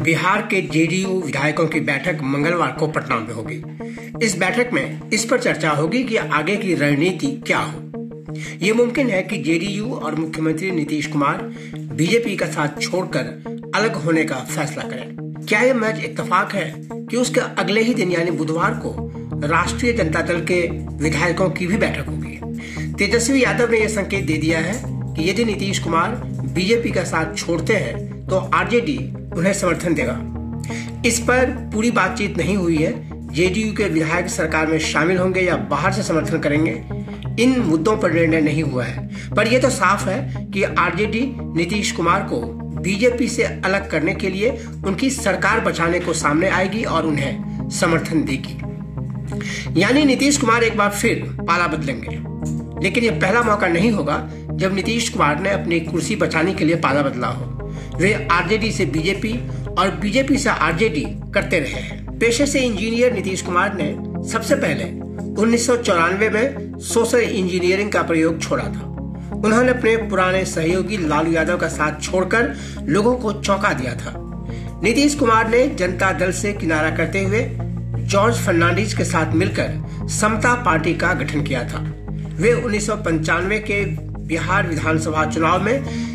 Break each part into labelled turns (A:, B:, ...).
A: बिहार के जेडीयू विधायकों की बैठक मंगलवार को पटना में होगी। इस बैठक में इस पर चर्चा होगी कि आगे की रणनीति क्या हो। ये मुमकिन है कि जेडीयू और मुख्यमंत्री नीतीश कुमार बीजेपी का साथ छोड़कर अलग होने का फैसला करें। क्या ये महज इत्तेफाक है कि उसके अगले ही दिन यानी बुधवार को राष्ट्रीय जनता दल के विधायकों की भी बैठक होगी। तेजस्वी यादव ने यह संकेत दे दिया है कि यदि नीतीश कुमार बीजेपी का साथ छोड़ते हैं तो आरजेडी उन्हें समर्थन देगा। इस पर पूरी बातचीत नहीं हुई है। जेडीयू के विधायक सरकार में शामिल होंगे या बाहर से समर्थन करेंगे, इन मुद्दों पर निर्णय नहीं हुआ है। पर यह तो साफ है कि आरजेडी नीतीश कुमार को बीजेपी से अलग करने के लिए उनकी सरकार बचाने को सामने आएगी और उन्हें समर्थन देगी। यानी नीतीश कुमार एक बार फिर पाला बदलेंगे। लेकिन यह पहला मौका नहीं होगा जब नीतीश कुमार ने अपनी कुर्सी बचाने के लिए पाला बदला हो। वे आरजेडी से बीजेपी और बीजेपी से आरजेडी करते रहे हैं। पेशे से इंजीनियर नीतीश कुमार ने सबसे पहले 1994 में सोशल इंजीनियरिंग का प्रयोग छोड़ा था। उन्होंने अपने पुराने सहयोगी लालू यादव का साथ छोड़कर लोगों को चौंका दिया था। नीतीश कुमार ने जनता दल से किनारा करते हुए जॉर्ज फर्नांडिस के साथ मिलकर समता पार्टी का गठन किया था। वे 1995 के बिहार विधानसभा चुनाव में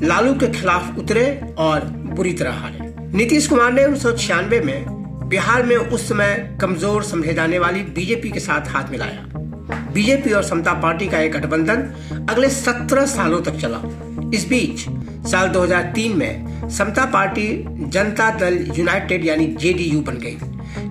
A: लालू के खिलाफ उतरे और बुरी तरह हारे। नीतीश कुमार ने 1996 में बिहार में उस समय कमजोर समझे जाने वाली बीजेपी के साथ हाथ मिलाया। बीजेपी और समता पार्टी का एक गठबंधन अगले 17 सालों तक चला। इस बीच साल 2003 में समता पार्टी जनता दल यूनाइटेड यानी जेडीयू बन गई।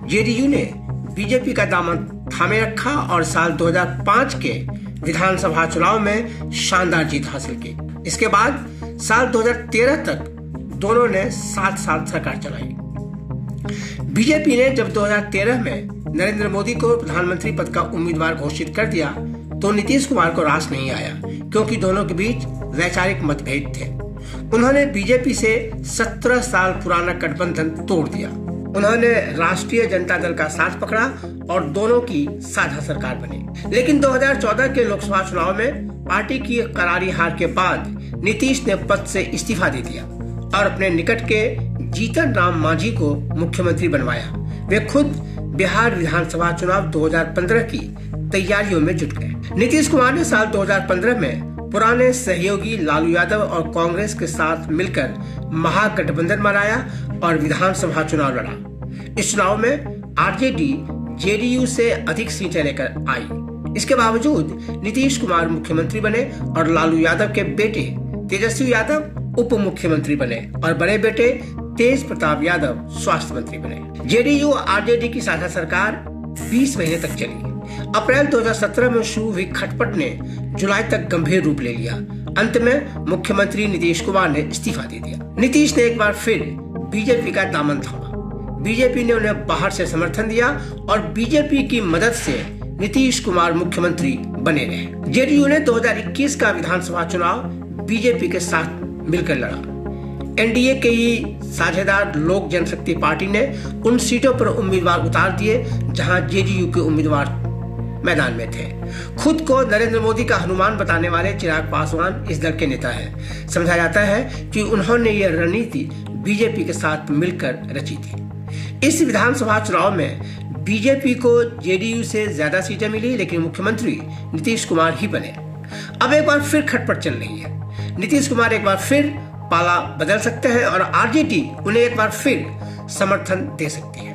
A: जेडीयू ने बीजेपी का दामन थामे रखा और साल 2005 के विधानसभा चुनाव में शानदार जीत हासिल की। इसके बाद साल 2013 तक दोनों ने साथ साथ सरकार चलाई। बीजेपी ने जब 2013 में नरेंद्र मोदी को प्रधानमंत्री पद का उम्मीदवार घोषित कर दिया तो नीतीश कुमार को रास नहीं आया, क्योंकि दोनों के बीच वैचारिक मतभेद थे। उन्होंने बीजेपी से 17 साल पुराना गठबंधन तोड़ दिया। उन्होंने राष्ट्रीय जनता दल का साथ पकड़ा और दोनों की साझा सरकार बनी। लेकिन 2014 के लोकसभा चुनाव में पार्टी की करारी हार के बाद नीतीश ने पद से इस्तीफा दे दिया और अपने निकट के जीतन राम मांझी को मुख्यमंत्री बनवाया। वे खुद बिहार विधानसभा चुनाव 2015 की तैयारियों में जुट गए। नीतीश कुमार ने साल 2015 में पुराने सहयोगी लालू यादव और कांग्रेस के साथ मिलकर महागठबंधन बनाया और विधानसभा चुनाव लड़ा। इस चुनाव में आरजेडी जेडीयू से अधिक सीटें लेकर आई। इसके बावजूद नीतीश कुमार मुख्यमंत्री बने और लालू यादव के बेटे तेजस्वी यादव उप मुख्यमंत्री बने और बड़े बेटे तेज प्रताप यादव स्वास्थ्य मंत्री बने। जेडीयू और आरजेडी की साझा सरकार 20 महीने तक चली। अप्रैल 2017 में शुरू हुई खटपट ने जुलाई तक गंभीर रूप ले लिया। अंत में मुख्यमंत्री नीतीश कुमार ने इस्तीफा दे दिया। नीतीश ने एक बार फिर बीजेपी का दामन थामा। बीजेपी ने उन्हें बाहर से समर्थन दिया और बीजेपी की मदद से नीतीश कुमार मुख्यमंत्री बने रहे। जेडीयू ने 2021 का विधानसभा चुनाव बीजेपी के साथ मिलकर लड़ा। एनडीए के ही साझेदार लोक जनशक्ति पार्टी ने उन सीटों पर उम्मीदवार उतार दिए जहां जेडीयू के उम्मीदवार मैदान में थे। खुद को नरेंद्र मोदी का हनुमान बताने वाले चिराग पासवान इस दल के नेता हैं। समझा जाता है कि उन्होंने यह रणनीति बीजेपी के साथ मिलकर रची थी। इस विधानसभा चुनाव में बीजेपी को जेडीयू से ज्यादा सीटें मिली, लेकिन मुख्यमंत्री नीतीश कुमार ही बने। अब एक बार फिर खटपट चल रही है। नीतीश कुमार एक बार फिर पाला बदल सकते हैं और आरजेडी उन्हें एक बार फिर समर्थन दे सकती है।